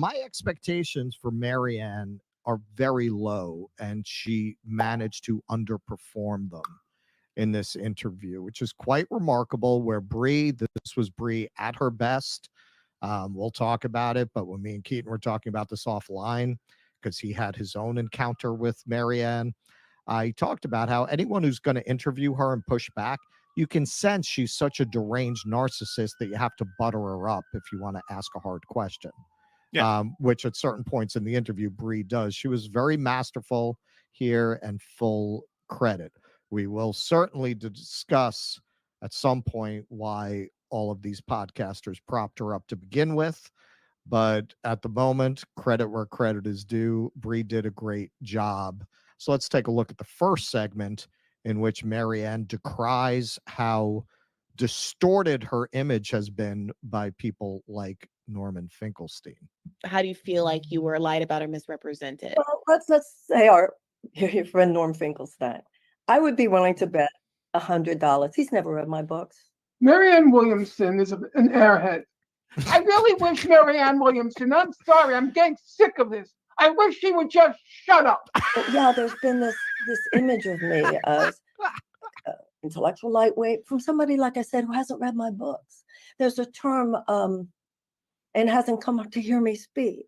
my expectations for Marianne are very low, and she managed to underperform them in this interview, which is quite remarkable. Where this was Bree at her best. We'll talk about it, but when me and Keaton were talking about this offline, because he had his own encounter with Marianne, I talked about how anyone who's going to interview her and push back, you can sense she's such a deranged narcissist that you have to butter her up if you want to ask a hard question. Yeah. Which at certain points in the interview, Bree does. She was very masterful here, and full credit. We will certainly discuss at some point why all of these podcasters propped her up to begin with. But at the moment, credit where credit is due. Bree did a great job. So let's take a look at the first segment, in which Marianne decries how distorted her image has been by people like Norman Finkelstein. How do you feel like you were lied about or misrepresented? Well, let's say your friend Norm Finkelstein. I would be willing to bet $100. He's never read my books. Marianne Williamson is an airhead. I really wish Marianne Williamson, I'm sorry, I'm getting sick of this. I wish she would just shut up. But yeah, there's been this image of me as intellectual lightweight from somebody, like I said, who hasn't read my books. There's a term, and hasn't come up to hear me speak.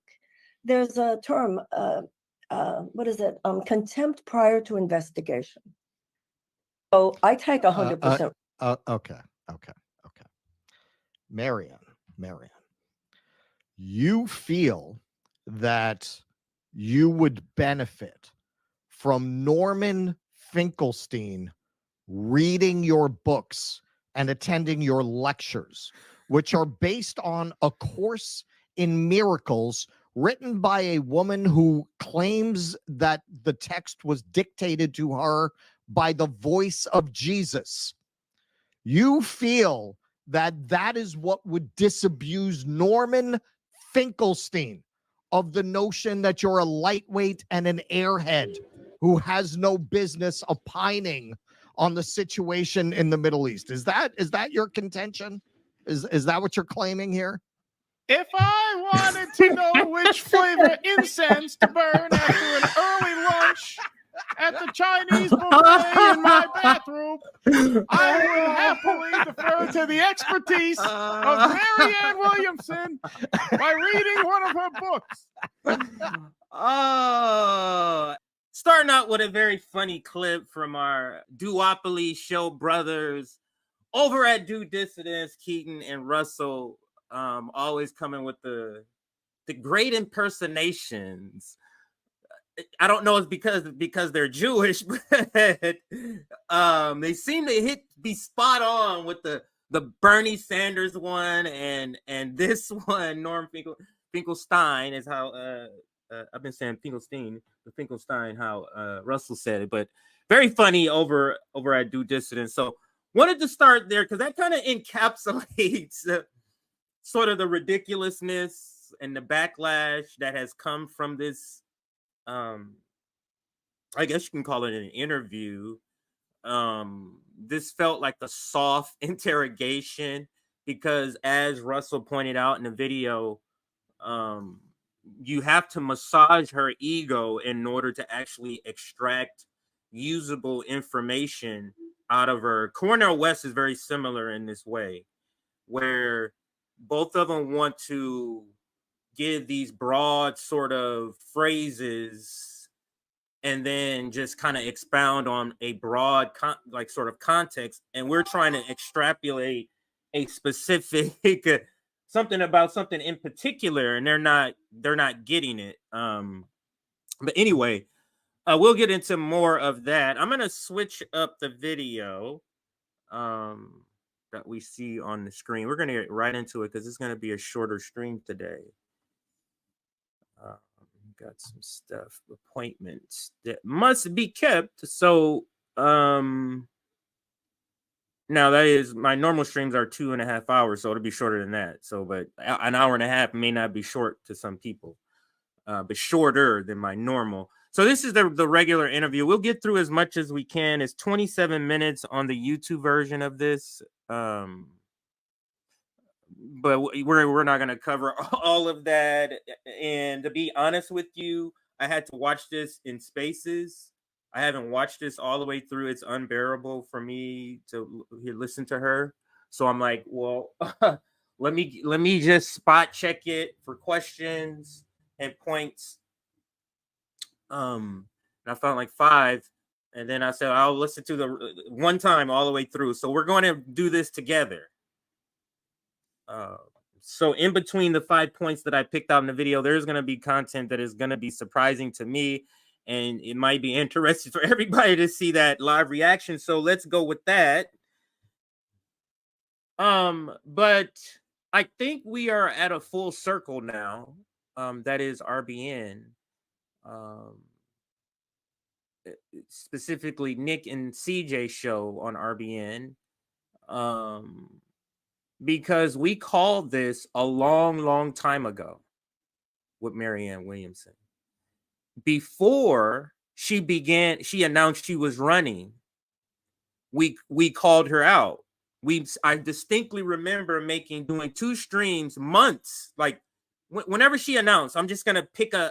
There's a term, what is it? Contempt prior to investigation. So I take 100%. Okay. Marianne, you feel that you would benefit from Norman Finkelstein reading your books and attending your lectures, which are based on a course in miracles written by a woman who claims that the text was dictated to her by the voice of Jesus. You feel that is what would disabuse Norman Finkelstein of the notion that you're a lightweight and an airhead who has no business opining on the situation in the Middle East. Is that your contention? Is that what you're claiming here? If I wanted to know which flavor incense to burn after an early lunch at the Chinese buffet in my bathroom, I would happily defer to the expertise of Marianne Williamson by reading one of her books. Oh, starting out with a very funny clip from our duopoly show brothers over at Due Dissidence, Keaton and Russell, always coming with the great impersonations. I don't know if it's because they're Jewish, but they seem to be spot on with the Bernie Sanders one and this one. Norm Finkelstein is how I've been saying Finkelstein, but Finkelstein how Russell said it, but very funny over at Due Dissidence. So wanted to start there because that kind of encapsulates sort of the ridiculousness and the backlash that has come from this. I guess you can call it an interview. This felt like a soft interrogation because, as Russell pointed out in the video, you have to massage her ego in order to actually extract usable information out of her. Cornel West is very similar in this way, where both of them want to give these broad sort of phrases and then just kind of expound on a broad sort of context, and we're trying to extrapolate a specific something about something in particular, and they're not getting it. But anyway, we'll get into more of that. I'm gonna switch up the video that we see on the screen. We're gonna get right into it because it's gonna be a shorter stream today. Got some stuff, appointments that must be kept. So now that is, my normal streams are 2.5 hours, so it'll be shorter than that. So, but an hour and a half may not be short to some people, but shorter than my normal. So this is the regular interview. We'll get through as much as we can. It's 27 minutes on the YouTube version of this. but we're not going to cover all of that. And to be honest with you, I had to watch this in spaces. I haven't watched this all the way through. It's unbearable for me to listen to her. So I'm like, well, let me just spot check it for questions and points. And I found like 5, and then I said I'll listen to the one time all the way through. So we're going to do this together. So in between the 5 points that I picked out in the video, there's going to be content that is going to be surprising to me, and it might be interesting for everybody to see that live reaction. So let's go with that. But I think we are at a full circle now. That is RBN. Specifically Nick and CJ show on RBN. Because we called this a long time ago with Marianne Williamson. Before she announced she was running, we called her out. I distinctly remember doing 2 streams months, like whenever she announced. I'm just gonna pick a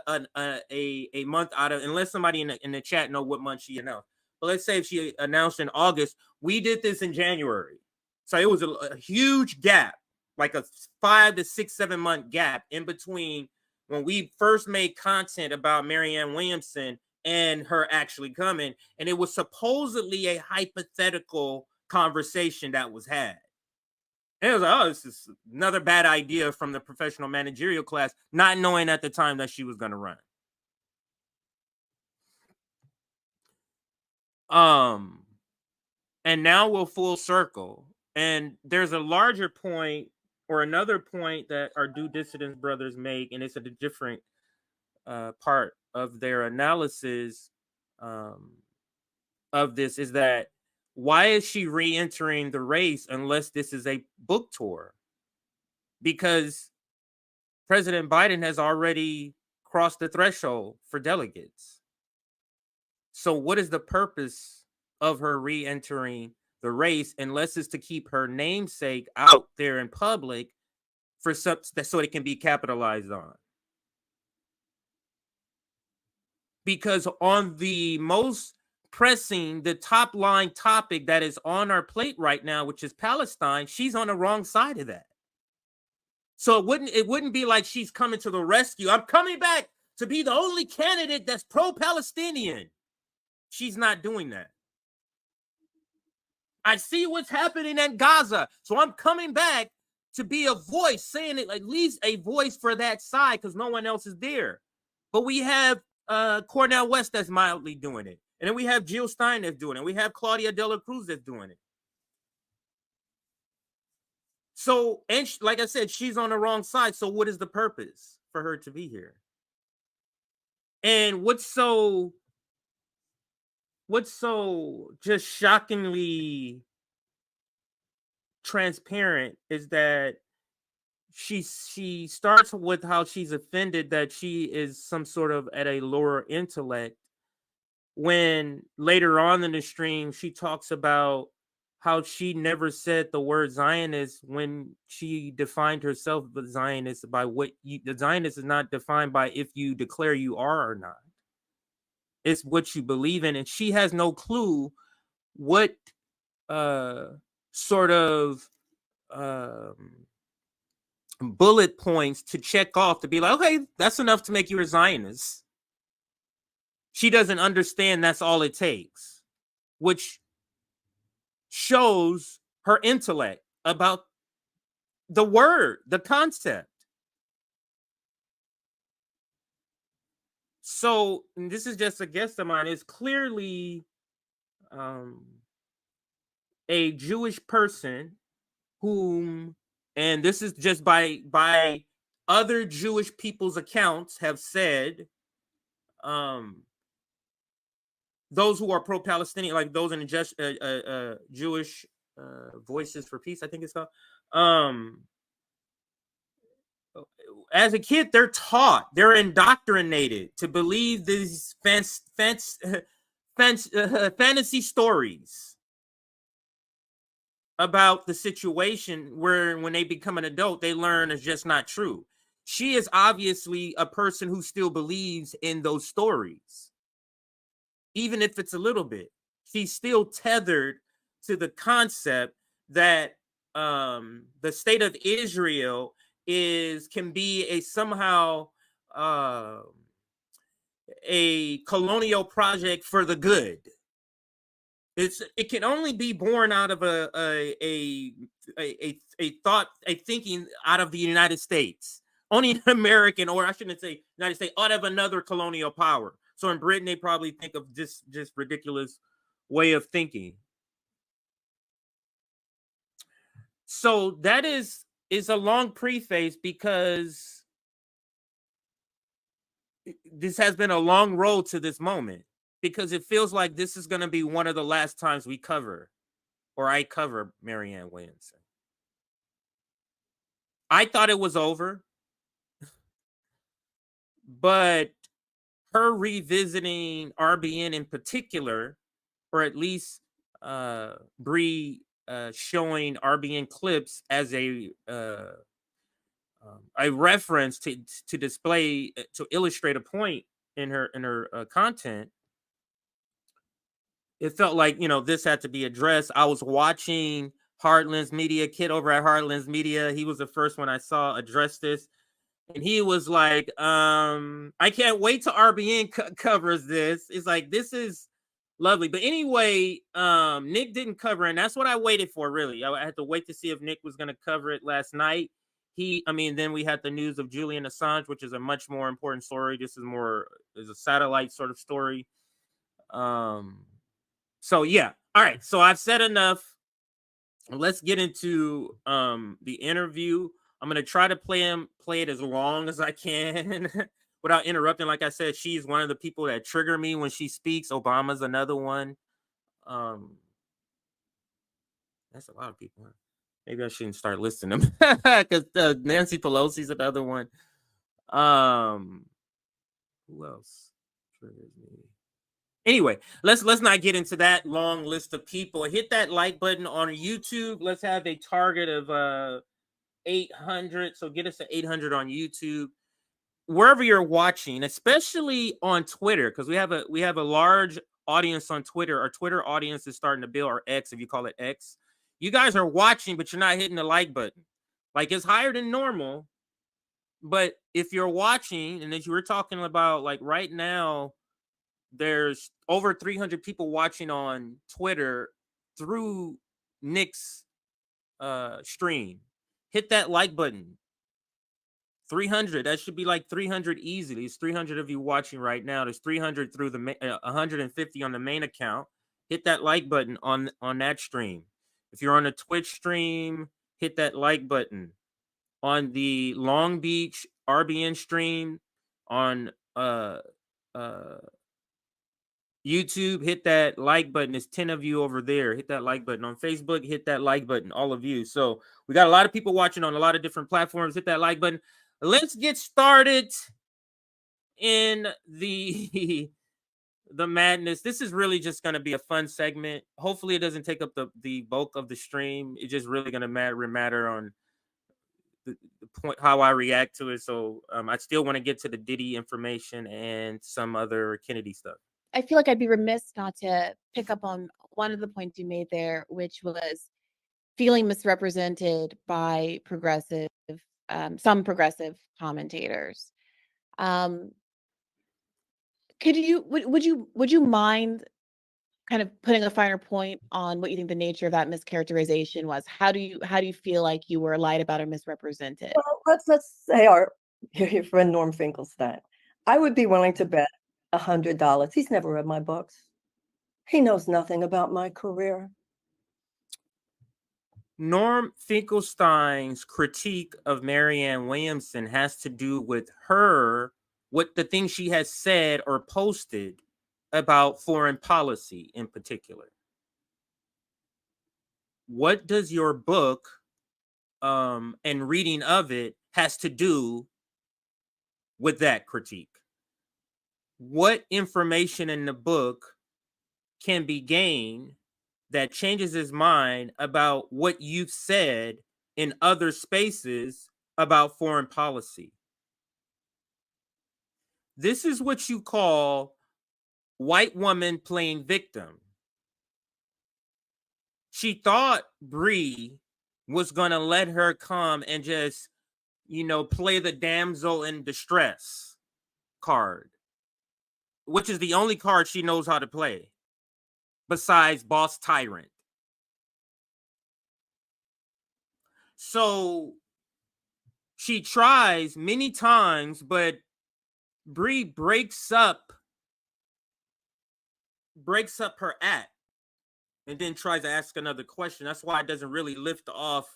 month out of, unless somebody in the chat know what month she announced. But let's say if she announced in August, we did this in January. So it was a huge gap, like a 5 to 6, 7 month gap in between when we first made content about Marianne Williamson and her actually coming. And it was supposedly a hypothetical conversation that was had. And it was like, oh, this is another bad idea from the professional managerial class, not knowing at the time that she was going to run. And now we'll full circle. And there's a larger point, or another point, that our Due Dissidence brothers make, and it's a different part of their analysis of this, is that why is she re-entering the race unless this is a book tour? Because President Biden has already crossed the threshold for delegates. So what is the purpose of her re-entering the race unless it's to keep her namesake out there in public for so it can be capitalized on? Because on the most pressing, the top line topic that is on our plate right now, which is Palestine, she's on the wrong side of that. So it wouldn't be like she's coming to the rescue. I'm coming back to be the only candidate that's pro-Palestinian. She's not doing that. I see what's happening in Gaza, so I'm coming back to be a voice, saying it, at least a voice for that side, because no one else is there. But we have Cornel West that's mildly doing it. And then we have Jill Stein that's doing it. We have Claudia De La Cruz that's doing it. So, and like I said, she's on the wrong side. So what is the purpose for her to be here? And what's so just shockingly transparent is that she starts with how she's offended that she is some sort of at a lower intellect, when later on in the stream she talks about how she never said the word Zionist when she defined herself as Zionist by the Zionist is not defined by if you declare you are or not. It's what you believe in, and she has no clue what sort of bullet points to check off to be like, okay, that's enough to make you a Zionist. She doesn't understand that's all it takes, which shows her intellect about the word, the concept. So, and this is just a guess of mine, it's clearly a Jewish person whom, and this is just by other Jewish people's accounts, have said, those who are pro-Palestinian, like those in the Jewish Voices for Peace, I think it's called. As a kid, they're taught, they're indoctrinated to believe these fantasy stories. about the situation where when they become an adult, they learn is just not true. She is obviously a person who still believes in those stories, even if it's a little bit. She's still tethered to the concept that the state of Israel can be a somehow a colonial project for the good. It can only be born out of a thinking out of the United States. Only an American, or I shouldn't say United States, out of another colonial power. So in Britain, they probably think of just ridiculous way of thinking. So that is a long preface, because this has been a long road to this moment, because it feels like this is going to be one of the last times we cover, or I cover, Marianne Williamson. I thought it was over, but her revisiting RBN in particular, or at least Bree showing RBN clips as a reference to display, to illustrate a point in her content. It felt like, this had to be addressed. I was watching Heartlands Media, kid over at Heartlands Media. He was the first one I saw address this. And he was like, I can't wait till RBN covers this. It's like, this is lovely. But anyway, Nick didn't cover it, and that's what I waited for, really. I had to wait to see if Nick was going to cover it last night. Then we had the news of Julian Assange, which is a much more important story. This is a satellite sort of story. So yeah. All right. So I've said enough. Let's get into the interview. I'm gonna try to play it as long as I can without interrupting. Like I said, she's one of the people that trigger me when she speaks. Obama's another one. That's a lot of people. Maybe I shouldn't start listing them, because Nancy Pelosi's another one. Who else triggers me? Anyway, let's not get into that long list of people. Hit that like button on YouTube. Let's have a target of 800. So get us to 800 on YouTube. Wherever you're watching, especially on Twitter, because we have a large audience on Twitter. Our Twitter audience is starting to build, or X, if you call it X. You guys are watching, but you're not hitting the like button. Like, it's higher than normal. But if you're watching, and as you were talking about, like right now, there's over 300 people watching on Twitter through Nick's stream. Hit that like button. 300. That should be like 300 easily. It's 300 of you watching right now. There's 300 through the 150 on the main account. Hit that like button on that stream. If you're on a Twitch stream, hit that like button. On the Long Beach RBN stream, on YouTube, hit that like button. There's 10 of you over there. Hit that like button. On Facebook, hit that like button. All of you. So we got a lot of people watching on a lot of different platforms. Hit that like button. Let's get started in the madness. This is really just going to be a fun segment. Hopefully it doesn't take up the bulk of the stream. It's just really going to matter on the point how I react to it. So I still want to get to the Diddy information and some other Kennedy stuff. I feel like I'd be remiss not to pick up on one of the points you made there, which was feeling misrepresented by some progressive commentators. Would you mind kind of putting a finer point on what you think the nature of that mischaracterization was? How do you feel like you were lied about or misrepresented? Well, let's say your friend Norm Finkelstein. I would be willing to bet $100. He's never read my books. He knows nothing about my career. Norm Finkelstein's critique of Marianne Williamson has to do with what the things she has said or posted about foreign policy in particular. What does your book and reading of it has to do with that critique? What information in the book can be gained that changes his mind about what you've said in other spaces about foreign policy. This is what you call white woman playing victim. She thought Bree was going to let her come and just, play the damsel in distress card, which is the only card she knows how to play besides boss tyrant. So she tries many times, but Bree breaks up her act and then tries to ask another question. That's why it doesn't really lift off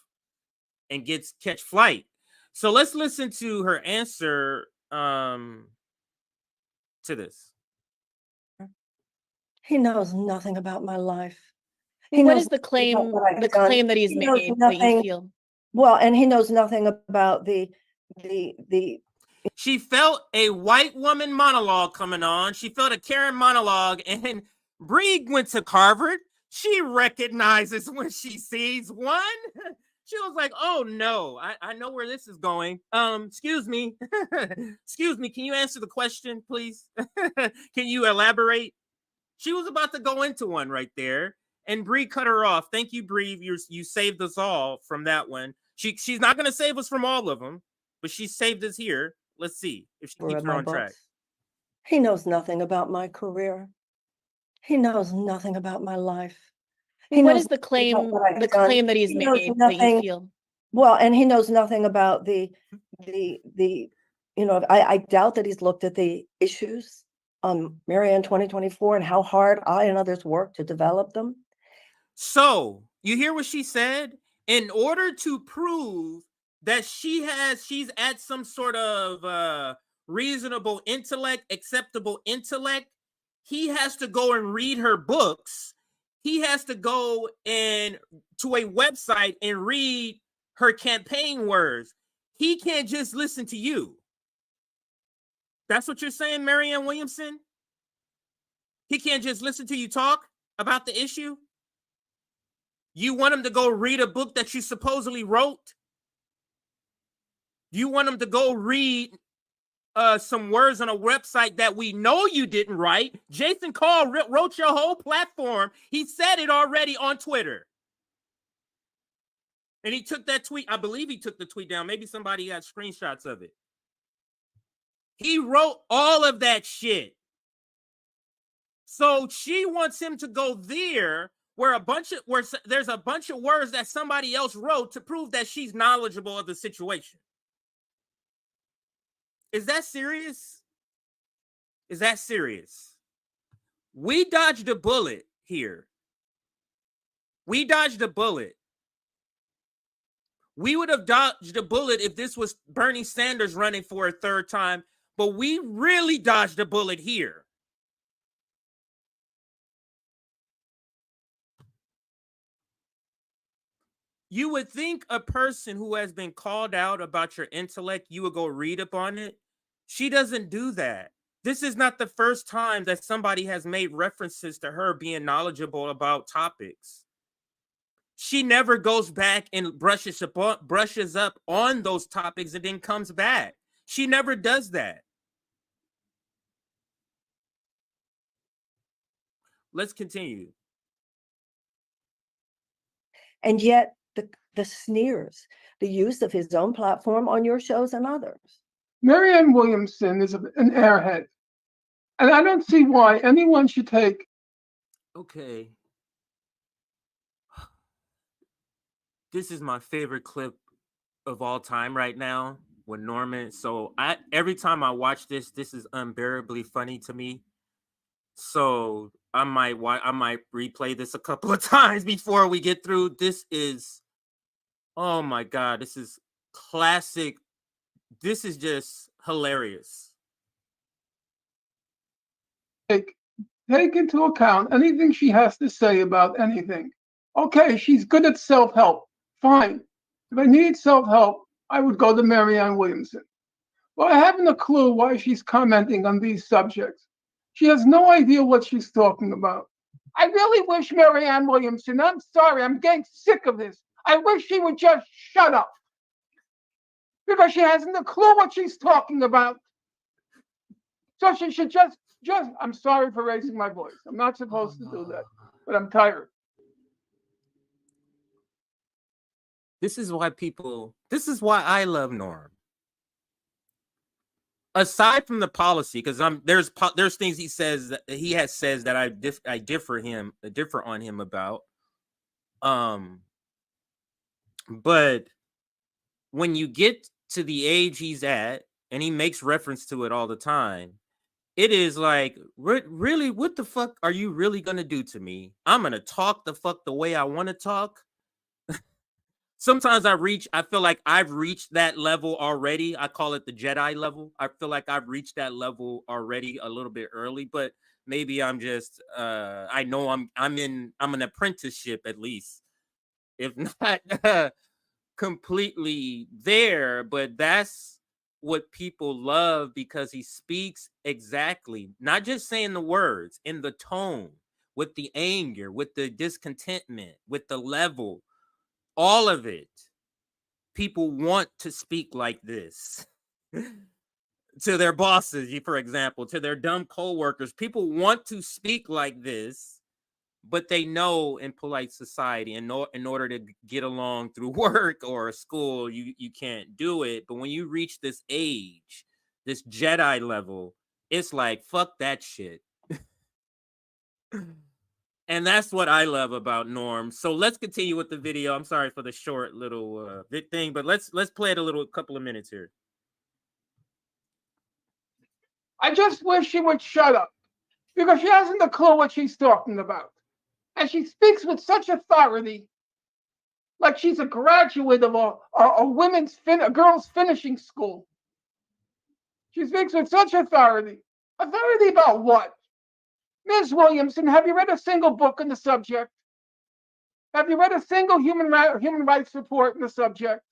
and catch flight. So let's listen to her answer to this. He knows nothing about my life. What is the claim that he's made that you feel? Well, and he knows nothing about the She felt a white woman monologue coming on. She felt a Karen monologue, and Bree went to Harvard. She recognizes when she sees one. She was like, oh no, I know where this is going. Excuse me. Excuse me, can you answer the question, please? Can you elaborate? She was about to go into one right there, and Bree cut her off. Thank you, Bree. You saved us all from that one. She's not going to save us from all of them, but she saved us here. Let's see if she keeps her on track. He knows nothing about my career. He knows nothing about my life. What is the claim that he's made that you feel? Well, and he knows nothing about I doubt that he's looked at the issues on Marianne 2024 and how hard I and others work to develop them. So you hear what she said? In order to prove that she's at some sort of reasonable intellect, acceptable intellect, he has to go and read her books. He has to go to a website and read her campaign words. He can't just listen to you. That's what you're saying, Marianne Williamson? He can't just listen to you talk about the issue? You want him to go read a book that you supposedly wrote? You want him to go read some words on a website that we know you didn't write? Jason Call wrote your whole platform. He said it already on Twitter. And he took that tweet. I believe he took the tweet down. Maybe somebody got screenshots of it. He wrote all of that shit. So she wants him to go there where there's a bunch of words that somebody else wrote to prove that she's knowledgeable of the situation. Is that serious? Is that serious? We dodged a bullet here. We dodged a bullet. We would have dodged a bullet if this was Bernie Sanders running for a third time, but we really dodged a bullet here. You would think a person who has been called out about your intellect, you would go read up on it. She doesn't do that. This is not the first time that somebody has made references to her being knowledgeable about topics. She never goes back and brushes up on those topics and then comes back. She never does that. Let's continue. And yet the sneers, the use of his own platform on your shows and others. Marianne Williamson is an airhead. And I don't see why anyone should take. Okay. This is my favorite clip of all time right now with Norman. So every time I watch this is unbearably funny to me. So I might replay this a couple of times before we get through. This is, oh my God, this is classic. This is just hilarious. Take into account anything she has to say about anything. Okay, she's good at self-help. Fine. If I need self-help, I would go to Marianne Williamson. But I haven't a clue why she's commenting on these subjects. She has no idea what she's talking about. I really wish Marianne Williamson, I'm sorry, I'm getting sick of this. I wish she would just shut up. Because she hasn't a clue what she's talking about. So she should just, I'm sorry for raising my voice. I'm not supposed to do that, but I'm tired. This is why I love Norm. Aside from the policy, because there's things he says that he has says that I differ on him about. But when you get to the age he's at, and he makes reference to it all the time, it is like, really, what the fuck are you really gonna do to me? I'm gonna talk the fuck the way I want to talk. Sometimes I feel like I've reached that level already. I call it the Jedi level. I feel like I've reached that level already a little bit early, but maybe I'm just I know I'm an apprenticeship at least, if not completely there. But that's what people love, because he speaks exactly, not just saying the words, in the tone, with the anger, with the discontentment, with the level. All of it. People want to speak like this to their bosses, for example, to their dumb coworkers. People want to speak like this, but they know in polite society, in order to get along through work or school, you can't do it. But when you reach this age, this Jedi level, it's like, fuck that shit. And that's what I love about Norm. So let's continue with the video. I'm sorry for the short little thing, but let's play it a couple of minutes here. I just wish she would shut up, because she hasn't a clue what she's talking about. And she speaks with such authority, like she's a graduate of a girls' finishing school. She speaks with such authority. Authority about what? Ms. Williamson, have you read a single book on the subject? Have you read a single human rights report on the subject?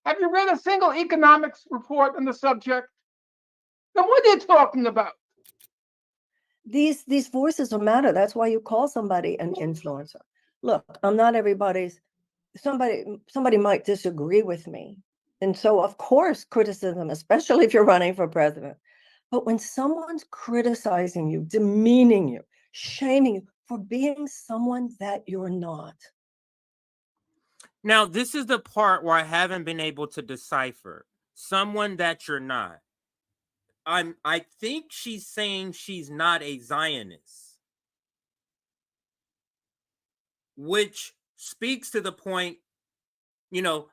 Have you read a single economics report on the subject? Then what are you talking about? These voices don't matter. That's why you call somebody an influencer. Look, I'm not everybody's. Somebody might disagree with me. And so, of course, criticism, especially if you're running for president. But when someone's criticizing you, demeaning you, shaming you for being someone that you're not. Now, this is the part where I haven't been able to decipher. Someone that you're not. I think she's saying she's not a Zionist, which speaks to the point,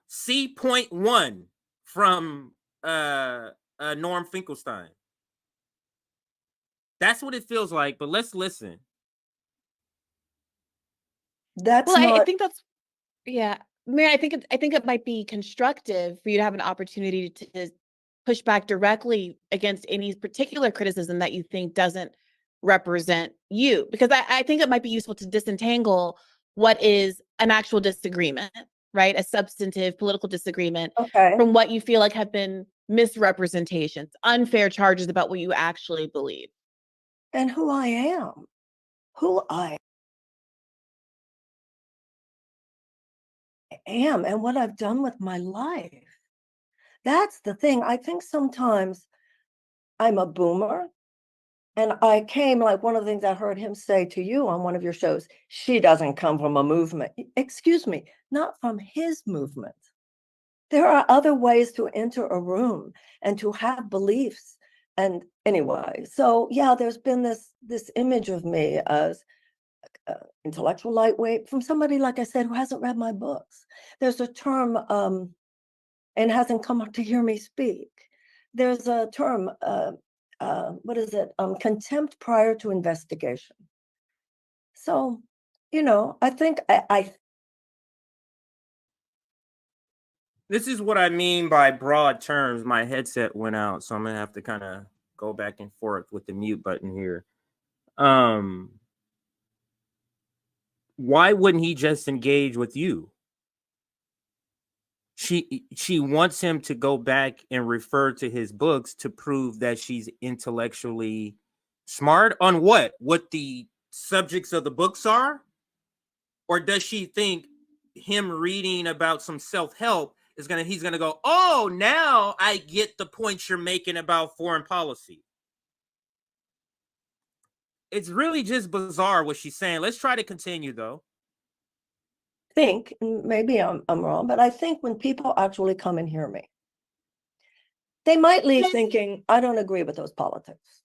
C point 1 from Norm Finkelstein. That's what it feels like, but let's listen. I think that's, yeah. Mary, I think it might be constructive for you to have an opportunity to push back directly against any particular criticism that you think doesn't represent you, because I think it might be useful to disentangle what is an actual disagreement, right? A substantive political disagreement, from what you feel like have been misrepresentations, unfair charges about what you actually believe. And who I am, and what I've done with my life. That's the thing. I think sometimes I'm a boomer, and I came, like one of the things I heard him say to you on one of your shows, she doesn't come from a movement. Excuse me, not from his movement. There are other ways to enter a room and to have beliefs. And anyway, so yeah, there's been this image of me as intellectual lightweight from somebody, like I said, who hasn't read my books. There's a term, and hasn't come up to hear me speak. There's a term, what is it? Contempt prior to investigation. So, I think This is what I mean by broad terms. My headset went out, so I'm gonna have to kind of go back and forth with the mute button here. Why wouldn't he just engage with you? She wants him to go back and refer to his books to prove that she's intellectually smart on what the subjects of the books are? Or does she think him reading about some self-help he's gonna go, oh, now I get the points you're making about foreign policy? It's really just bizarre what she's saying. Let's try to continue though. Think, and maybe I'm wrong, but I think when people actually come and hear me, they might leave thinking, I don't agree with those politics.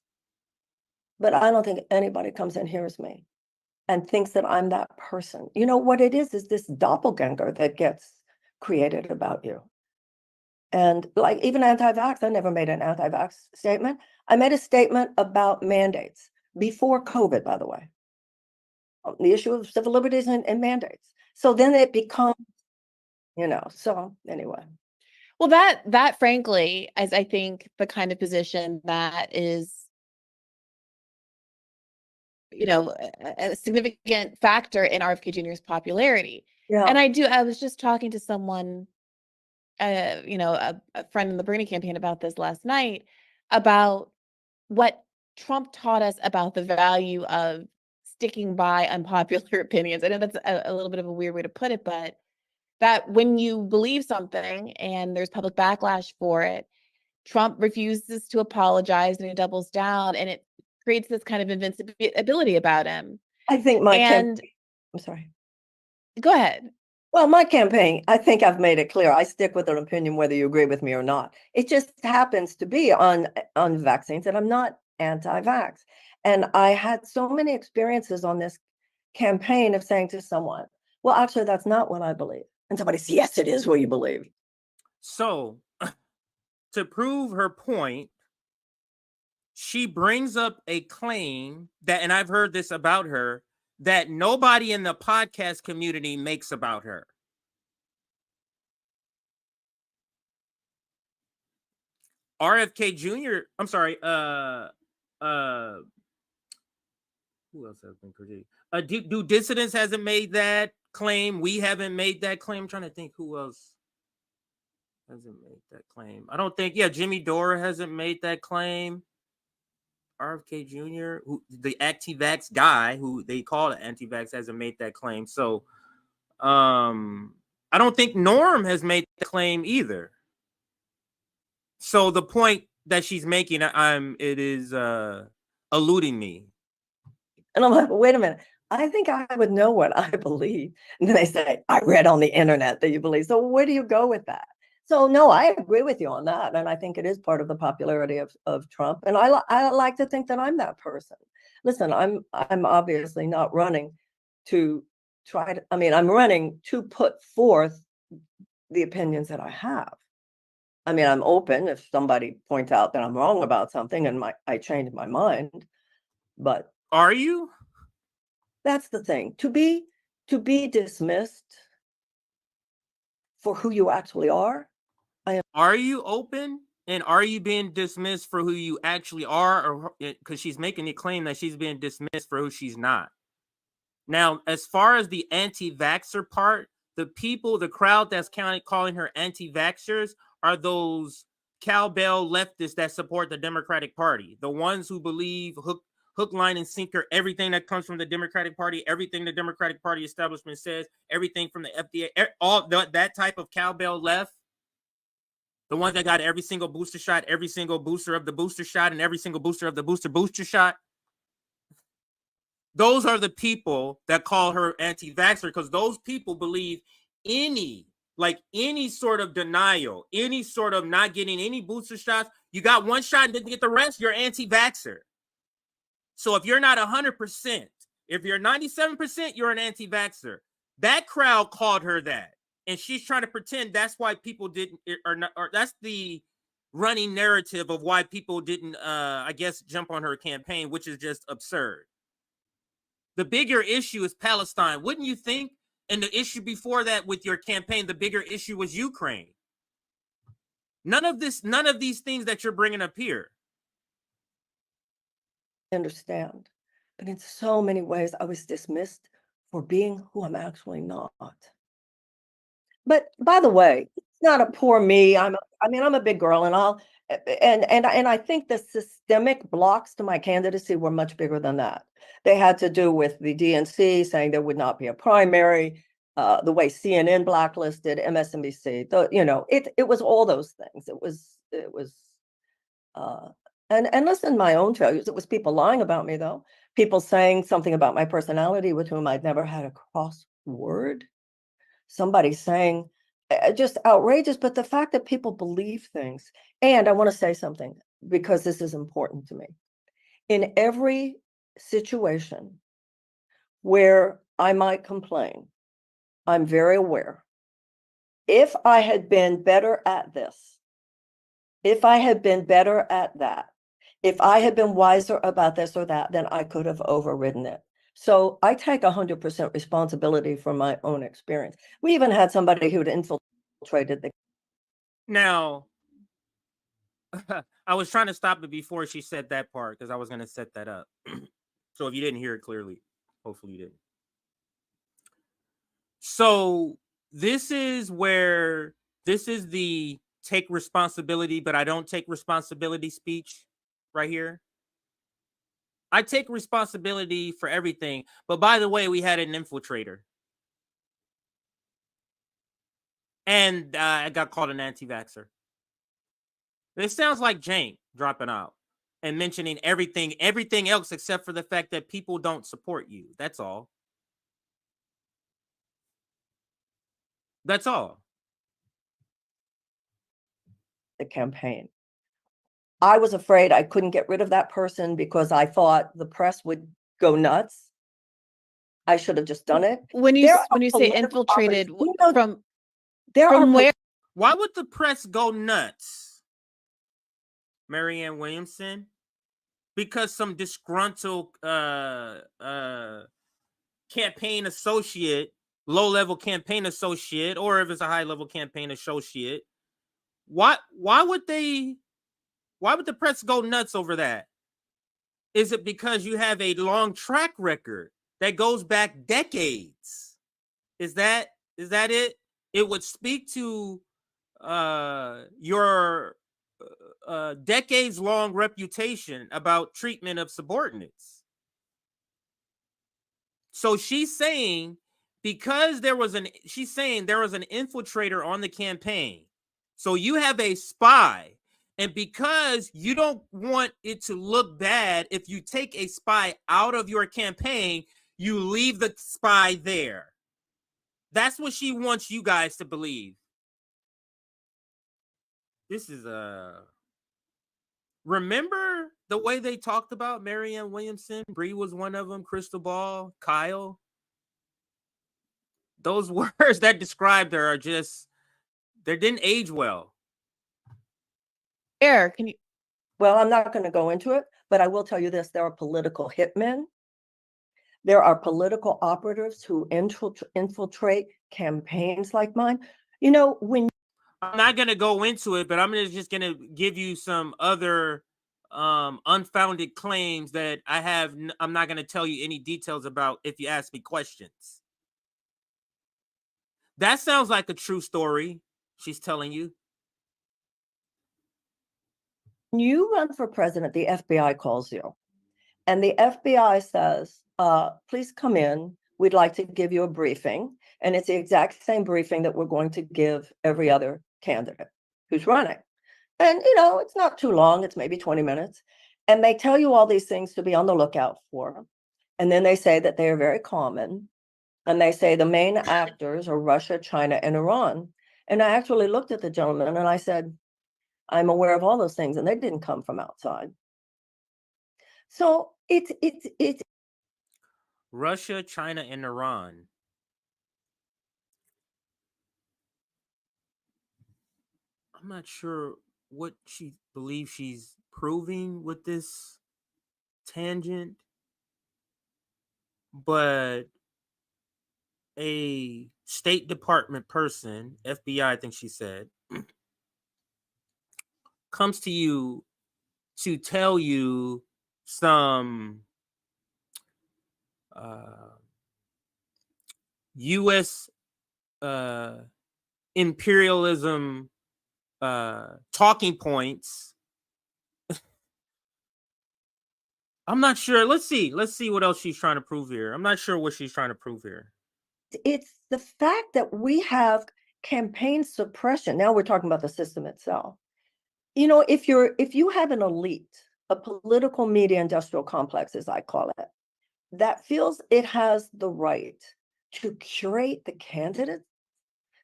But I don't think anybody comes and hears me and thinks that I'm that person. You know, what it is this doppelganger that gets created about you. And like even anti-vax, I never made an anti-vax statement. I made a statement about mandates before COVID, by the way, on the issue of civil liberties and mandates. So then it becomes, you know, so anyway. Well, that frankly is, I think, the kind of position that is, you know, a significant factor in RFK Jr.'s popularity. Yeah. And I was just talking to someone, you know, a friend in the Bernie campaign about this last night, about what Trump taught us about the value of sticking by unpopular opinions. I know that's a little bit of a weird way to put it, but that when you believe something and there's public backlash for it, Trump refuses to apologize and he doubles down, and it creates this kind of invincibility about him. I think my And campaign, I'm sorry. go ahead. Well, my campaign, I think I've made it clear. I stick with an opinion whether you agree with me or not. It just happens to be on vaccines that I'm not anti-vax. And I had so many experiences on this campaign of saying to someone, well, actually, that's not what I believe. And somebody says, yes, it is what you believe. So to prove her point, she brings up a claim that, and I've heard this about her, that nobody in the podcast community makes about her. RFK Jr., I'm sorry, who else has been critiqued? Do Dissidents hasn't made that claim? We haven't made that claim. I'm trying to think who else hasn't made that claim. I don't think, Jimmy Dore hasn't made that claim. RFK Jr., who the anti-vax guy, who they call it anti-vax, hasn't made that claim. So I don't think Norm has made the claim either. So the point that she's making, it is eluding me. And I'm like, wait a minute. I think I would know what I believe. And then they say, I read on the internet that you believe. So where do you go with that? So no, I agree with you on that. And I think it is part of the popularity of Trump. And I like to think that I'm that person. Listen, I'm obviously not running to try to, I'm running to put forth the opinions that I have. I'm open if somebody points out that I'm wrong about something and I change my mind. But are you? That's the thing. To be dismissed for who you actually are. Are you open? And are you being dismissed for who you actually are? Or because she's making the claim that she's being dismissed for who she's not. Now, as far as the anti-vaxxer part, the crowd that's calling her anti-vaxxers are those cowbell leftists that support the Democratic Party. The ones who believe hook, line, and sinker, everything that comes from the Democratic Party, everything the Democratic Party establishment says, everything from the FDA, all that type of cowbell left. The ones that got every single booster shot, every single booster of the booster shot, and every single booster of the booster shot. Those are the people that call her anti-vaxxer, because those people believe any sort of denial, any sort of not getting any booster shots, you got one shot and didn't get the rest, you're anti-vaxxer. So if you're not 100%, if you're 97%, you're an anti-vaxxer. That crowd called her that. And she's trying to pretend that's why people didn't, or that's the running narrative of why people didn't, jump on her campaign, which is just absurd. The bigger issue is Palestine. Wouldn't you think? And the issue before that with your campaign, the bigger issue was Ukraine. None of these things that you're bringing up here. I understand. But in so many ways, I was dismissed for being who I'm actually not. But by the way, not a poor me. I mean, I'm a big girl, and I think the systemic blocks to my candidacy were much bigger than that. They had to do with the DNC saying there would not be a primary, the way CNN blacklisted MSNBC. It was all those things. It was and listen, my own failures. It was people lying about me, though. People saying something about my personality with whom I'd never had a cross word. Somebody saying just outrageous, but the fact that people believe things. And I want to say something because this is important to me. In every situation where I might complain, I'm very aware. If I had been better at this, if I had been better at that, if I had been wiser about this or that, then I could have overridden it. So I take 100% responsibility for my own experience. We even had somebody who'd infiltrated the. Now, I was trying to stop it before she said that part because I was going to set that up. So if you didn't hear it clearly, hopefully you didn't. So this is the take responsibility, but I don't take responsibility speech right here. I take responsibility for everything. But by the way, we had an infiltrator. And I got called an anti-vaxxer. This sounds like Jane dropping out and mentioning everything else except for the fact that people don't support you. That's all. That's all. The campaign. I was afraid I couldn't get rid of that person because I thought the press would go nuts. I should have just done it. When you say infiltrated, from where? Why would the press go nuts, Marianne Williamson? Because some disgruntled campaign associate, low-level campaign associate, or if it's a high-level campaign associate, why would the press go nuts over that? Is it because you have a long track record that goes back decades? Is that it? It would speak to your decades-long reputation about treatment of subordinates. So she's saying there was an infiltrator on the campaign. So you have a spy, and because you don't want it to look bad, if you take a spy out of your campaign, you leave the spy there. That's what she wants you guys to believe. This is remember the way they talked about Marianne Williamson? Bree was one of them, Crystal Ball, Kyle. Those words that described her are just, they didn't age well. Can you? Well, I'm not going to go into it, but I will tell you this. There are political hitmen. There are political operatives who infiltrate campaigns like mine. When I'm not going to go into it, but I'm just going to give you some other unfounded claims that I have. I'm not going to tell you any details about if you ask me questions. That sounds like a true story she's telling you. When you run for president, the FBI calls you. And the FBI says, please come in. We'd like to give you a briefing. And it's the exact same briefing that we're going to give every other candidate who's running. And, it's not too long. It's maybe 20 minutes. And they tell you all these things to be on the lookout for. And then they say that they are very common. And they say the main actors are Russia, China, and Iran. And I actually looked at the gentleman and I said, I'm aware of all those things. And they didn't come from outside. So it's Russia, China, and Iran. I'm not sure what she believes she's proving with this tangent, but a State Department person, FBI, I think she said, comes to you to tell you some U.S. imperialism talking points. I'm not sure. Let's see what else she's trying to prove here. I'm not sure what she's trying to prove here. It's the fact that we have campaign suppression. Now we're talking about the system itself. You know, if you have an elite, a political media industrial complex, as I call it, that feels it has the right to curate the candidates,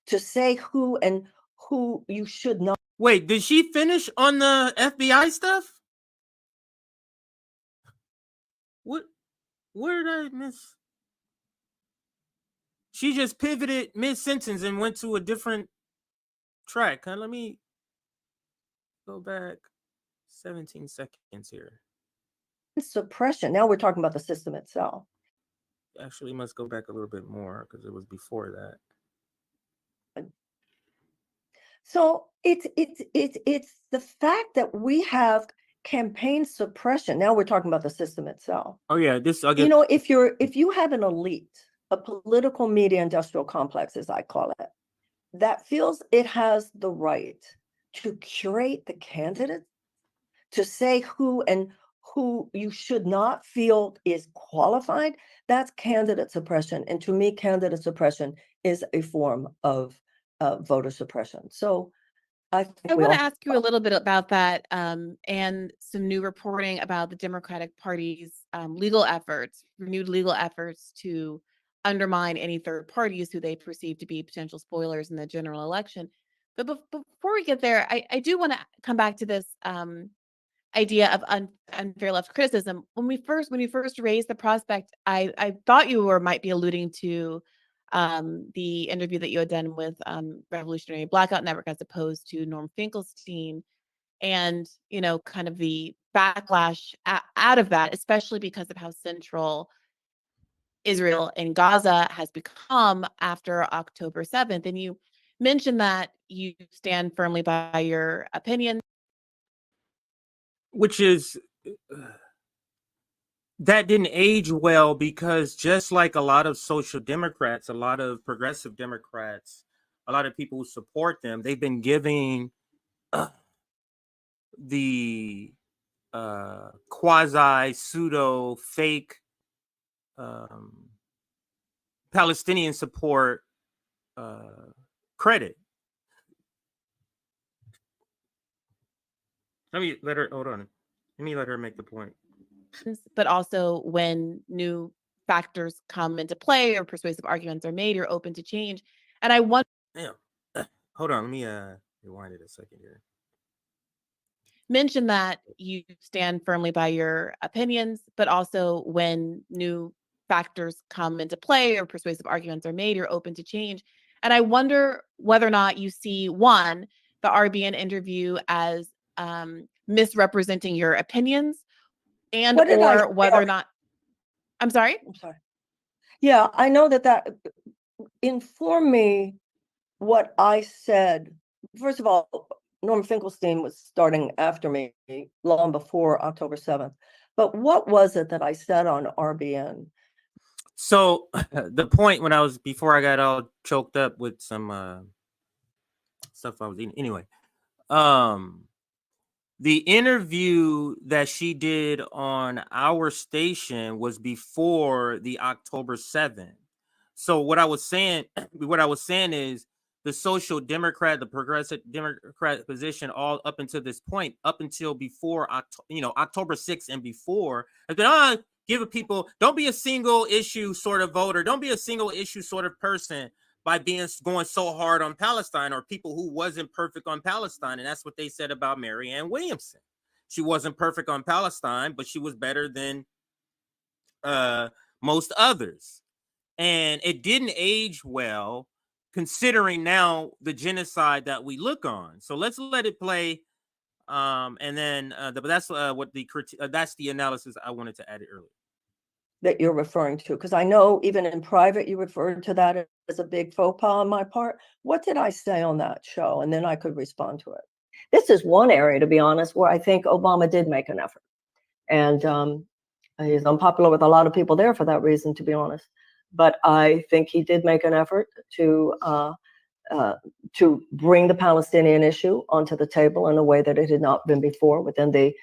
to say who and who you should not. Wait, did she finish on the FBI stuff? Where did I miss? She just pivoted mid-sentence and went to a different track. Let me go back 17 seconds here. Suppression. Now we're talking about the system itself. Actually, must go back a little bit more because it was before that. So it's the fact that we have campaign suppression. Now we're talking about the system itself. Oh yeah, you know, if you have an elite, a political media industrial complex, as I call it, that feels it has the right to curate the candidates, to say who and who you should not feel is qualified, that's candidate suppression. And to me, candidate suppression is a form of voter suppression. So I want to ask you a little bit about that and some new reporting about the Democratic Party's renewed legal efforts to undermine any third parties who they perceive to be potential spoilers in the general election. But before we get there, I do want to come back to this idea of unfair left criticism. When you first raised the prospect, I thought you might be alluding to the interview that you had done with Revolutionary Blackout Network as opposed to Norm Finkelstein, and kind of the backlash out of that, especially because of how central Israel and Gaza has become after October 7th. And you mentioned that you stand firmly by your opinion, which is that didn't age well, because just like a lot of social democrats, a lot of progressive Democrats, a lot of people who support them, they've been giving the quasi pseudo fake Palestinian support credit. Let me let her make the point. But also when new factors come into play or persuasive arguments are made, you're open to change. And I want hold on, let me rewind it a second here. Mention that you stand firmly by your opinions, but also when new factors come into play or persuasive arguments are made, you're open to change. And I wonder whether or not you see, one, the RBN interview as misrepresenting your opinions, and or whether or not I'm sorry. Yeah, I know that informed me what I said. First of all, Norm Finkelstein was starting after me long before October 7th. But what was it that I said on RBN? So the point before I got all choked up with some stuff I was eating. Anyway, the interview that she did on our station was before the October 7th. So what I was saying is the social democrat, the progressive Democrat position, all up until this point, up until before October 6th and before, has been give people, don't be a single issue sort of voter, don't be a single issue sort of person by going so hard on Palestine, or people who wasn't perfect on Palestine. And that's what they said about Marianne Williamson. She wasn't perfect on Palestine, but she was better than most others. And it didn't age well, considering now the genocide that we look on. So let's let it play. And then but that's that's the analysis I wanted to add it earlier. That you're referring to, because I know even in private you referred to that as a big faux pas on my part. What did I say on that show? And then I could respond to it. This is one area, to be honest, where I think Obama did make an effort. And he's unpopular with a lot of people there for that reason, to be honest. But I think he did make an effort to to bring the Palestinian issue onto the table in a way that it had not been before within the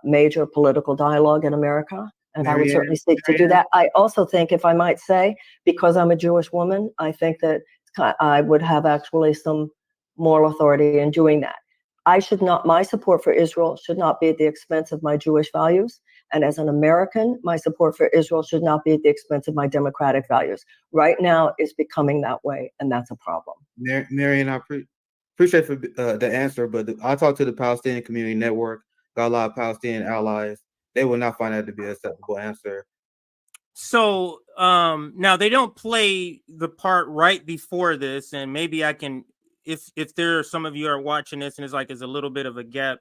major political dialogue in America. And I would certainly seek to do that. I also think, if I might say, because I'm a Jewish woman, I think that I would have actually some moral authority in doing that. My support for Israel should not be at the expense of my Jewish values. And as an American, my support for Israel should not be at the expense of my democratic values. Right now, it's becoming that way, and that's a problem. Marianne, I appreciate the answer, but I talked to the Palestinian Community Network, got a lot of Palestinian allies. They will not find that to be an acceptable answer. So now they don't play the part right before this, and maybe I can, if there are some of you are watching this and it's a little bit of a gap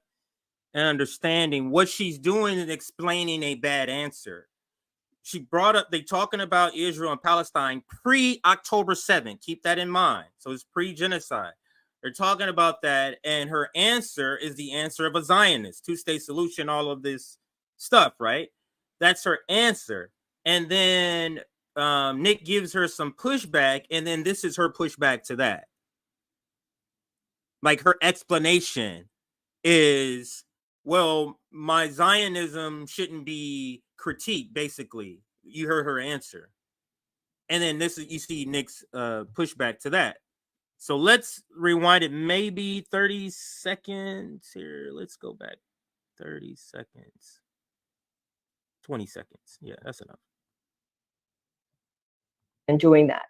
in understanding what she's doing is explaining a bad answer. She brought up, they talking about Israel and Palestine pre-October 7th. Keep that in mind. So it's pre-genocide. They're talking about that, and her answer is the answer of a Zionist, two-state solution, all of this stuff, right? That's her answer. And then Nick gives her some pushback, and then this is her pushback to that. Like, her explanation is, well, my Zionism shouldn't be critiqued, basically. You heard her answer. And then you see Nick's pushback to that. So let's rewind it maybe 30 seconds here. Let's go back 30 seconds. 20 seconds. Yeah, that's enough. In doing that,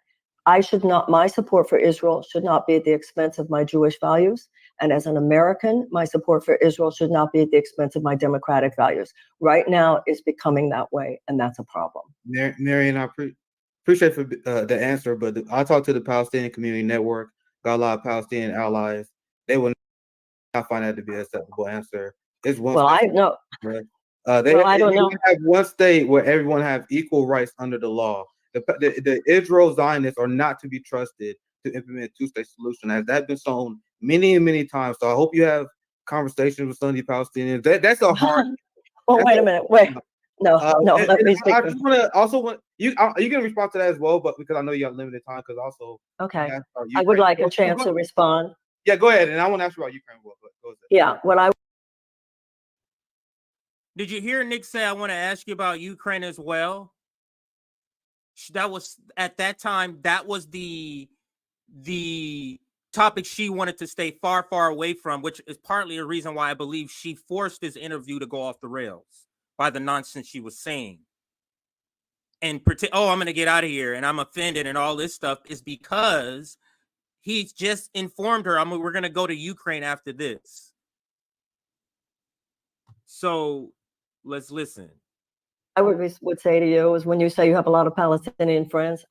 my support for Israel should not be at the expense of my Jewish values. And as an American, my support for Israel should not be at the expense of my democratic values. Right now, it's becoming that way, and that's a problem. Marianne, I appreciate the answer, but I talked to the Palestinian Community Network, got a lot of Palestinian allies. They will not find that to be an acceptable answer. It's one. Well, I know. I don't know. Have one state where everyone have equal rights under the law. The Israel Zionists are not to be trusted to implement a two-state solution, as that's been shown many and many times. So I hope you have conversations with some of the Palestinians. That's a hard. Well, wait a minute. No. Let me speak. I just want you can respond to that as well, but because I know you have limited time, because also. Okay. I would like a chance to respond. Yeah, go ahead, and I want to ask you about Ukraine. Go ahead. Yeah. Did you hear Nick say, I want to ask you about Ukraine as well? That was, at that time, that was the topic she wanted to stay far, far away from, which is partly a reason why I believe she forced this interview to go off the rails by the nonsense she was saying. And pretend, I'm going to get out of here and I'm offended and all this stuff, is because he just informed her, we're going to go to Ukraine after this. So let's listen. I would say to you is, when you say you have a lot of Palestinian friends,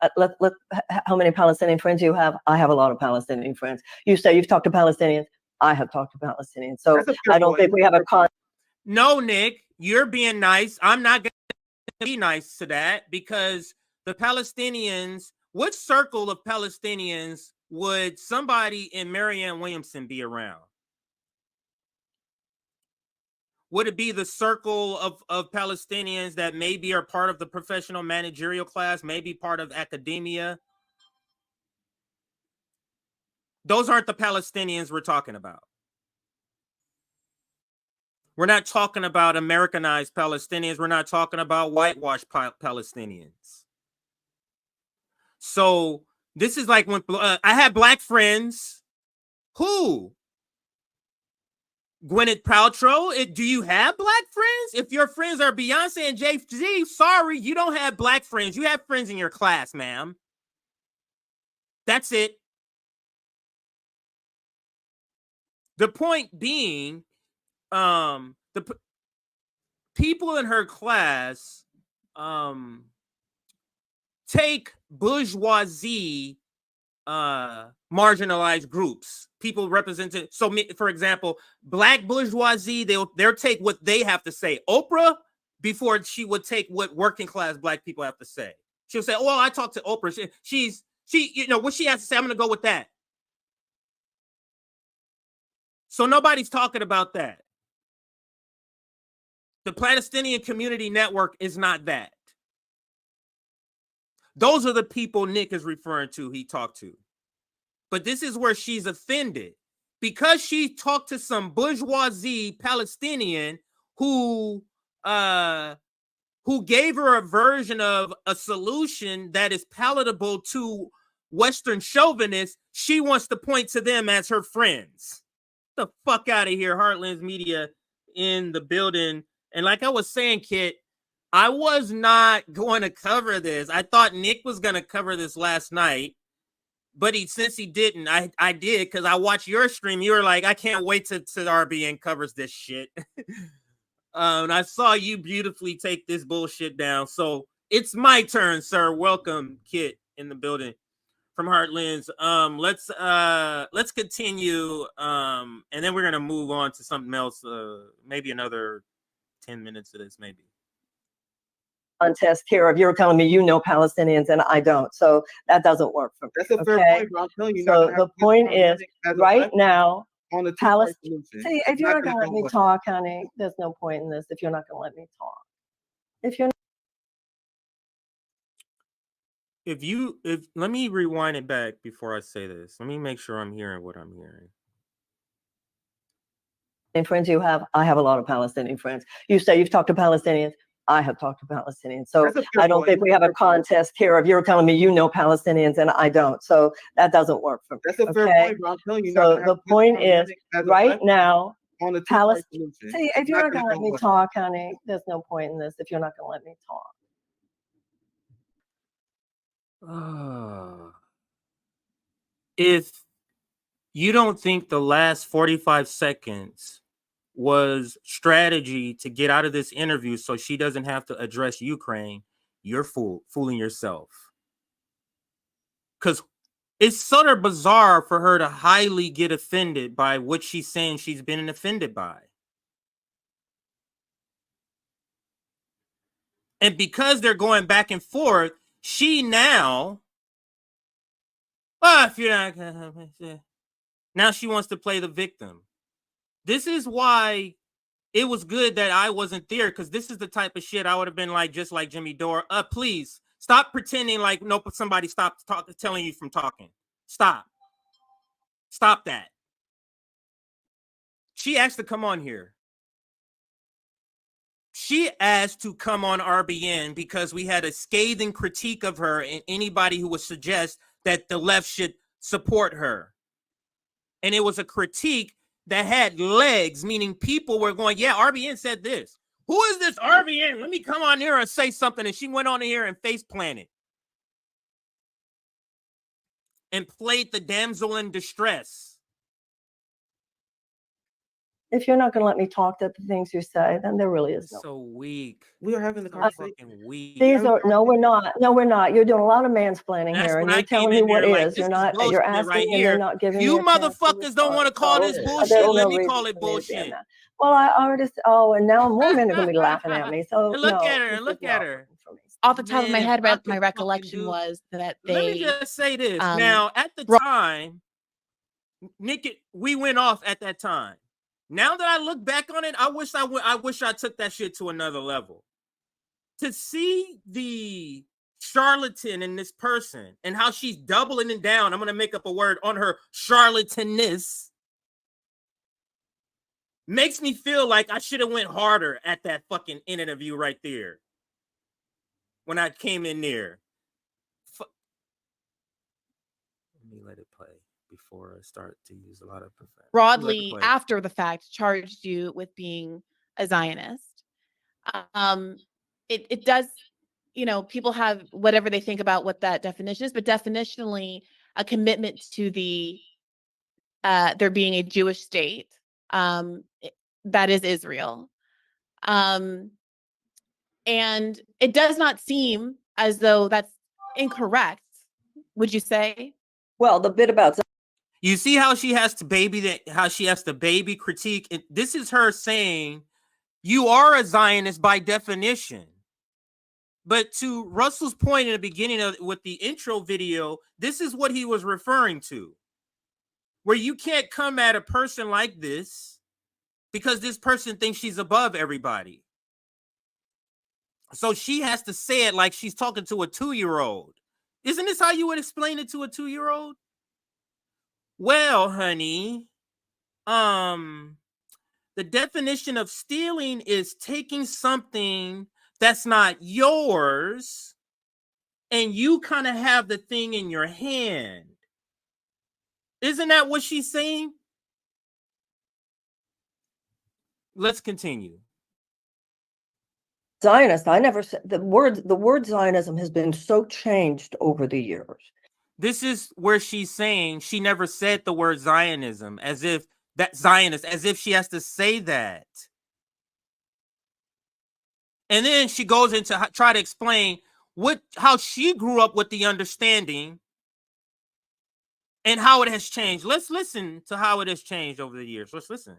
how many Palestinian friends you have? I have a lot of Palestinian friends. You say you've talked to Palestinians. I have talked to Palestinians. So I don't think we have a con. No, Nick, you're being nice. I'm not going to be nice to that, because the Palestinians, which circle of Palestinians would somebody in Marianne Williamson be around? Would it be the circle of Palestinians that maybe are part of the professional managerial class, maybe part of academia? Those aren't the Palestinians we're talking about. We're not talking about Americanized Palestinians. We're not talking about whitewashed Palestinians. So this is like when I had black friends. Who? Gwyneth Paltrow? Do you have black friends? If your friends are Beyonce and Jay-Z, sorry, you don't have black friends. You have friends in your class, ma'am. That's it. The point being, the people in her class take bourgeoisie marginalized groups, people represented. So, for example, black bourgeoisie, they'll take what they have to say. Oprah, before she would take what working class black people have to say, she'll say, "Oh, I talked to Oprah. She, what she has to say, I'm going to go with that." So nobody's talking about that. The Palestinian Community Network is not that. Those are the people Nick is referring to. He talked to. but this is where she's offended because she talked to some bourgeoisie Palestinian who gave her a version of a solution that is palatable to Western chauvinists. She wants to point to them as her friends. Get the fuck out of here, Heartlands Media in the building. And like I was saying, Kit, I was not going to cover this. I thought Nick was going to cover this last night, but since he didn't, I did because I watched your stream. You were like, I can't wait till RBN covers this shit. And I saw you beautifully take this bullshit down. So it's my turn, sir. Welcome, Kit, in the building from Heartlands. Let's continue. And then we're gonna move on to something else. Maybe another 10 minutes of this, maybe. Contest here of you're telling me you know Palestinians and I don't, so that doesn't work for me. That's a fair point, bro. I'm telling you. So the point is, right now, on the Palestine. See, if you're not going to let me talk, honey, there's no point in this. If you're not going to let me talk, let me rewind it back before I say this. Let me make sure I'm hearing what I'm hearing. And friends you have, I have a lot of Palestinian friends. You say you've talked to Palestinians. I have talked to Palestinians. So I don't think we have a contest here of you're telling me you know Palestinians and I don't. So that doesn't work for me. That's a fair point, bro. I'm telling you. So the point is, right now, on the Palestine. See, if you're not going to let me talk, honey, there's no point in this. If you're not going to let me talk. If you don't think the last 45 seconds was strategy to get out of this interview so she doesn't have to address Ukraine, you're fooling yourself. Because it's sort of bizarre for her to highly get offended by what she's saying she's been offended by. And because they're going back and forth, she now, if you're not gonna, now she wants to play the victim. This is why it was good that I wasn't there, because this is the type of shit I would have been like, just like Jimmy Dore. Please stop pretending like somebody stopped telling you from talking. Stop that. She asked to come on here. She asked to come on RBN because we had a scathing critique of her and anybody who would suggest that the left should support her. And it was a critique that had legs, meaning people were going, yeah, RBN said this. Who is this RBN? Let me come on here and say something. And she went on here and face planted and played the damsel in distress. If you're not going to let me talk to the things you say, then there really is no. So weak. We are having the conversation. These are no, we're not. No, we're not. You're doing a lot of mansplaining here, and you're telling me what is. You're not. You're asking, right and you're not giving. You motherfuckers don't want to call this bullshit. Let me call it bullshit. Well, I already. Oh, and now more men are going to be laughing at me. So look at her. Look at her. Off the top of my head, my recollection was that they. Let me just say this. Now, at the time, Nick, we went off at that time. Now that I look back on it, I wish I took that shit to another level. To see the charlatan in this person and how she's doubling it down, I'm going to make up a word on her charlatanness, makes me feel like I should have went harder at that fucking interview right there when I came in there. Let me let it play before I start to use a lot of profanity. Broadly, after the fact, charged you with being a Zionist. It does, people have whatever they think about what that definition is, but definitionally a commitment to there being a Jewish state that is Israel. And it does not seem as though that's incorrect, would you say? Well, the bit about you see how she has to baby critique. And this is her saying you are a Zionist by definition. But to Russell's point in the beginning with the intro video, this is what he was referring to, where you can't come at a person like this because this person thinks she's above everybody. So she has to say it like she's talking to a 2-year-old. Isn't this how you would explain it to a 2-year-old? Well, honey, the definition of stealing is taking something that's not yours and you kind of have the thing in your hand. Isn't that what she's saying? Let's continue. Zionist, I never said the word Zionism has been so changed over the years. This is where she's saying she never said the word Zionism, as if that Zionist, as if she has to say that. And then she goes into try to explain how she grew up with the understanding and how it has changed. Let's listen to how it has changed over the years. Let's listen.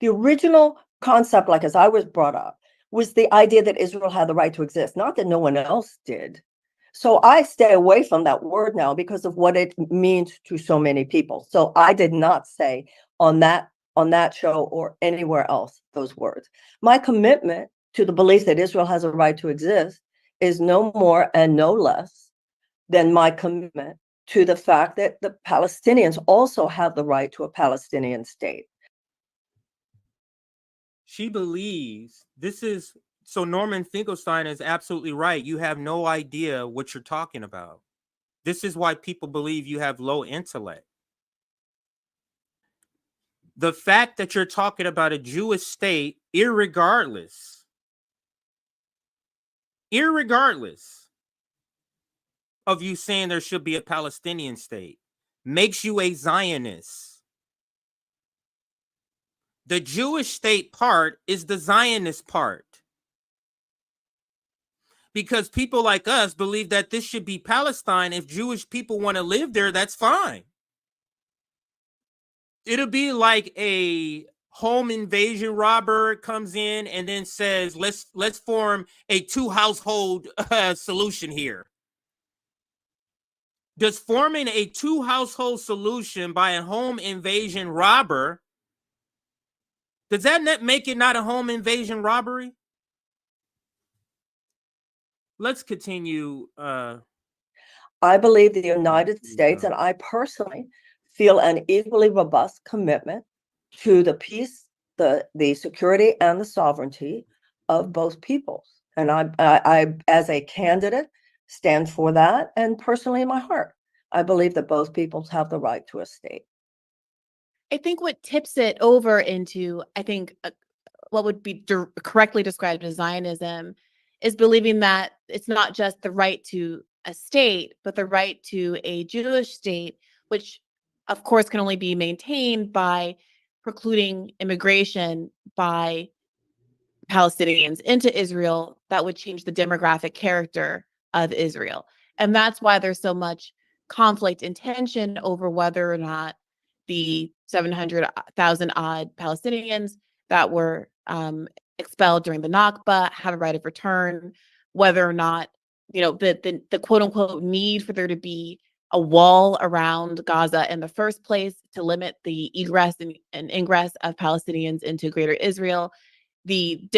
The original concept, like as I was brought up, was the idea that Israel had the right to exist, not that no one else did. So I stay away from that word now because of what it means to so many people. So I did not say on that show or anywhere else those words. My commitment to the belief that Israel has a right to exist is no more and no less than my commitment to the fact that the Palestinians also have the right to a Palestinian state. She believes this is, so Norman Finkelstein is absolutely right. You have no idea what you're talking about. This is why people believe you have low intellect. The fact that you're talking about a Jewish state, irregardless of you saying there should be a Palestinian state, makes you a Zionist. The Jewish state part is the Zionist part. Because people like us believe that this should be Palestine. If Jewish people want to live there, that's fine. It'll be like a home invasion robber comes in and then says, let's form a 2-household solution here. Does forming a 2-household solution by a home invasion robber, does that make it not a home invasion robbery? Let's continue. I believe the United States, and I personally feel an equally robust commitment to the peace, the security, and the sovereignty of both peoples. And I, as a candidate, stand for that. And personally, in my heart, I believe that both peoples have the right to a state. I think what tips it over into, what would be correctly described as Zionism is believing that it's not just the right to a state, but the right to a Jewish state, which of course can only be maintained by precluding immigration by Palestinians into Israel that would change the demographic character of Israel. And that's why there's so much conflict and tension over whether or not the 700,000 odd Palestinians that were expelled during the Nakba have a right of return, whether or not, the quote unquote need for there to be a wall around Gaza in the first place to limit the egress and ingress of Palestinians into greater Israel, the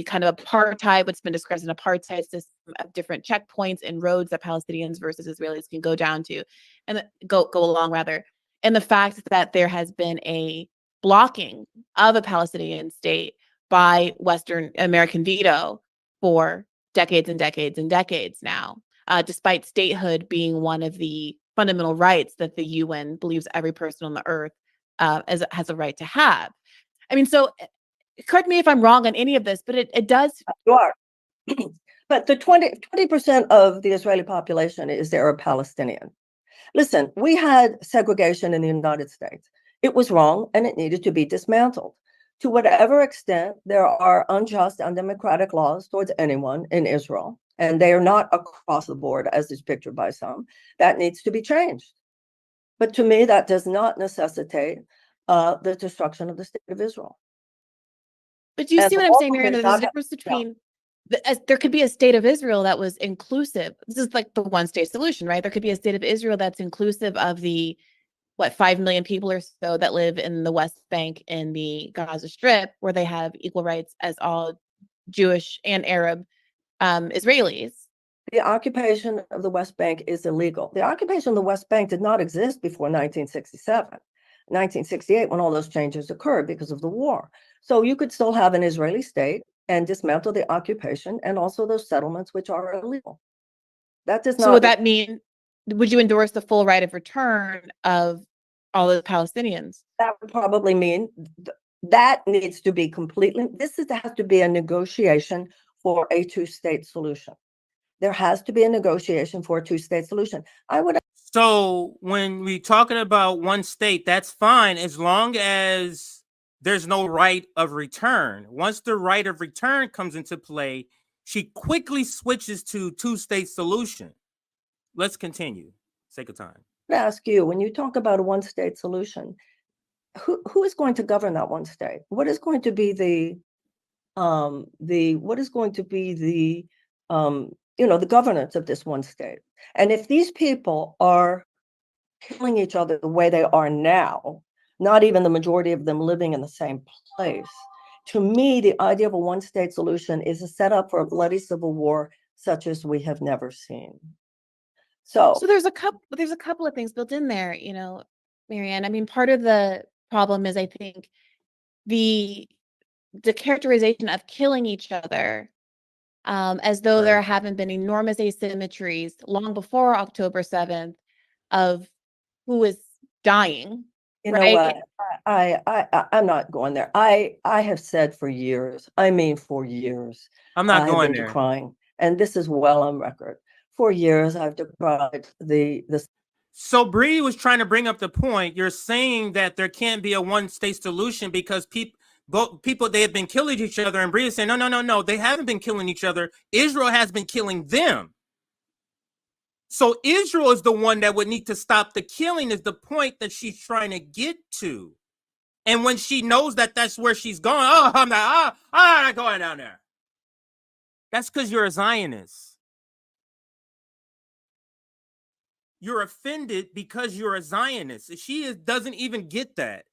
kind of apartheid, what's been described as an apartheid system of different checkpoints and roads that Palestinians versus Israelis can go down to and go along rather. And the fact that there has been a blocking of a Palestinian state by Western American veto for decades and decades and decades now, despite statehood being one of the fundamental rights that the UN believes every person on the earth has a right to have. I mean, so correct me if I'm wrong on any of this, but it does. You are. But the 20% of the Israeli population is Arab Palestinian. Listen, we had segregation in the United States. It was wrong and it needed to be dismantled. To whatever extent there are unjust, undemocratic laws towards anyone in Israel, and they are not across the board as is pictured by some, that needs to be changed. But to me, that does not necessitate the destruction of the state of Israel. But do you see what I'm saying, Marianne? There's a difference between there could be a state of Israel that was inclusive. This is like the one-state solution, right? There could be a state of Israel that's inclusive of the 5 million people or so that live in the West Bank and the Gaza Strip, where they have equal rights as all Jewish and Arab Israelis. the occupation of the West Bank is illegal. The occupation of the West Bank did not exist before 1967, 1968, when all those changes occurred because of the war. So you could still have an Israeli state and dismantle the occupation and also those settlements which are illegal. That does not. So would that mean, would you endorse the full right of return of all the Palestinians? That would probably mean that needs to be completely, has to be a negotiation for a two-state solution. There has to be a negotiation for a two-state solution. So when we're talking about one state, that's fine as long as there's no right of return. Once the right of return comes into play, she quickly switches to two-state solution. Let's continue. Sake of time. I ask you, when you talk about a one-state solution, who is going to govern that one state? What is going to be the governance of this one state? And if these people are killing each other the way they are now, not even the majority of them living in the same place, to me, the idea of a one-state solution is a setup for a bloody civil war such as we have never seen. So there's a couple of things built in there, you know, Marianne. I mean, part of the problem is, I think, the characterization of killing each other as though there haven't been enormous asymmetries long before October 7th of who is dying. You know what? I'm not going there. I have said for years, for years, I'm not going there. Decrying, and this is well on record. For years, I've decried the. So Bree was trying to bring up the point. You're saying that there can't be a one-state solution because people they have been killing each other, and Bree is saying no, they haven't been killing each other. Israel has been killing them. So Israel is the one that would need to stop the killing, is the point that she's trying to get to. And when she knows that that's where she's going, I'm not going down there. That's because you're a Zionist. You're offended because you're a Zionist. She doesn't even get that.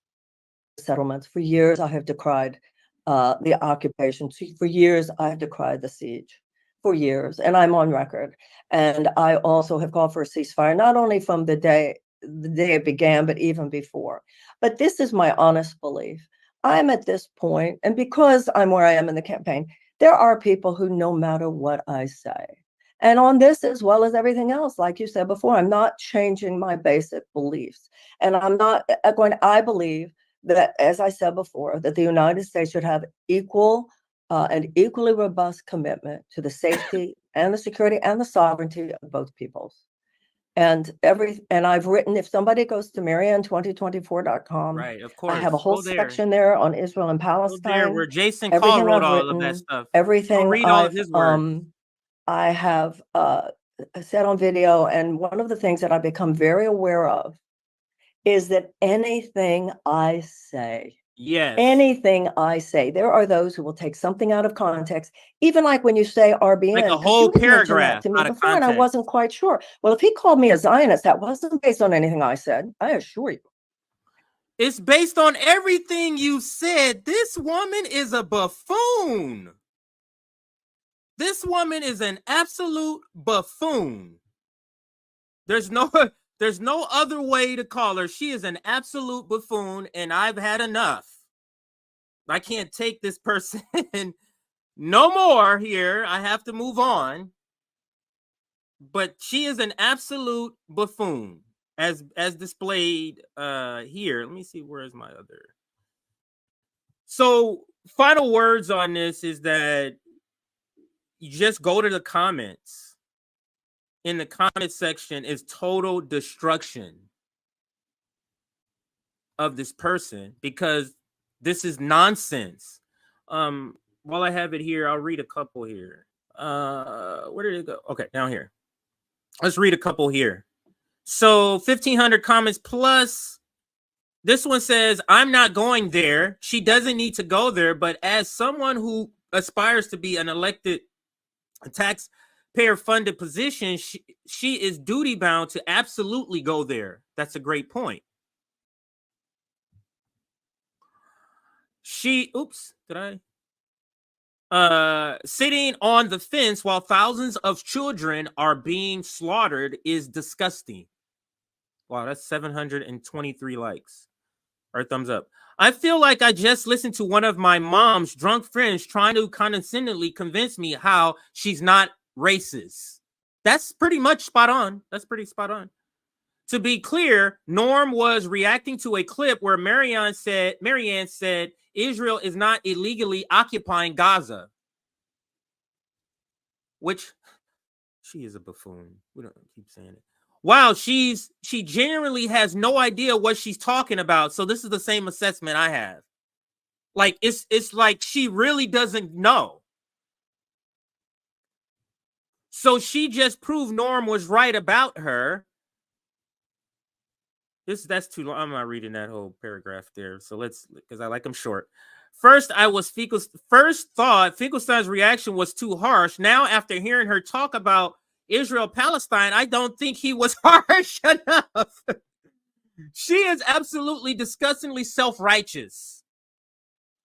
Settlements. For years, I have decried the occupation. For years, I have decried the siege. For years, and I'm on record. And I also have called for a ceasefire, not only from the day it began, but even before. But this is my honest belief. I'm at this point, and because I'm where I am in the campaign, there are people who, no matter what I say, and on this as well as everything else, like you said before, I'm not changing my basic beliefs. And I'm not I believe that, as I said before, that the United States should have an equally robust commitment to the safety and the security and the sovereignty of both peoples. And I've written, if somebody goes to Marianne2024.com, right, of course, I have a whole section there on Israel and Palestine. Where Jason Call wrote all of that stuff. Everything read all of his words. I have said on video, and one of the things that I've become very aware of is that anything I say, there are those who will take something out of context, even like when you say RBN, like a whole paragraph to me before, and I wasn't quite sure. Well, if he called me a Zionist, that wasn't based on anything I said, I assure you. It's based on everything you said. This woman is a buffoon. This woman is an absolute buffoon. There's no other way to call her. She is an absolute buffoon, and I've had enough. I can't take this person no more here. I have to move on. But she is an absolute buffoon, as displayed here. Let me see, where is my other? So, final words on this is that you just go to the comments. In the comment section is total destruction of this person, because this is nonsense. While I have it here, I'll read a couple here. Where did it go? Okay, down here. Let's read a couple here. So 1,500 comments plus. This one says, I'm not going there. She doesn't need to go there, but as someone who aspires to be an elected taxpayer-funded position, she is duty-bound to absolutely go there. That's a great point. Sitting on the fence while thousands of children are being slaughtered is disgusting. Wow, that's 723 likes or thumbs up. I feel like I just listened to one of my mom's drunk friends trying to condescendingly convince me how she's not racist. That's pretty much spot on. That's pretty spot on. To be clear, Norm was reacting to a clip where Marianne said Israel is not illegally occupying Gaza. Which, she is a buffoon. We don't keep saying it. Wow, she genuinely has no idea what she's talking about. So this is the same assessment I have. Like it's like she really doesn't know. So she just proved Norm was right about her. That's too long. I'm not reading that whole paragraph there. So because I like them short. First thought Finkelstein's reaction was too harsh. Now, after hearing her talk about Israel-Palestine, I don't think he was harsh enough. She is absolutely disgustingly self-righteous.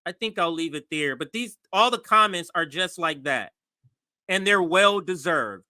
I think I'll leave it there. But all the comments are just like that. And they're well-deserved.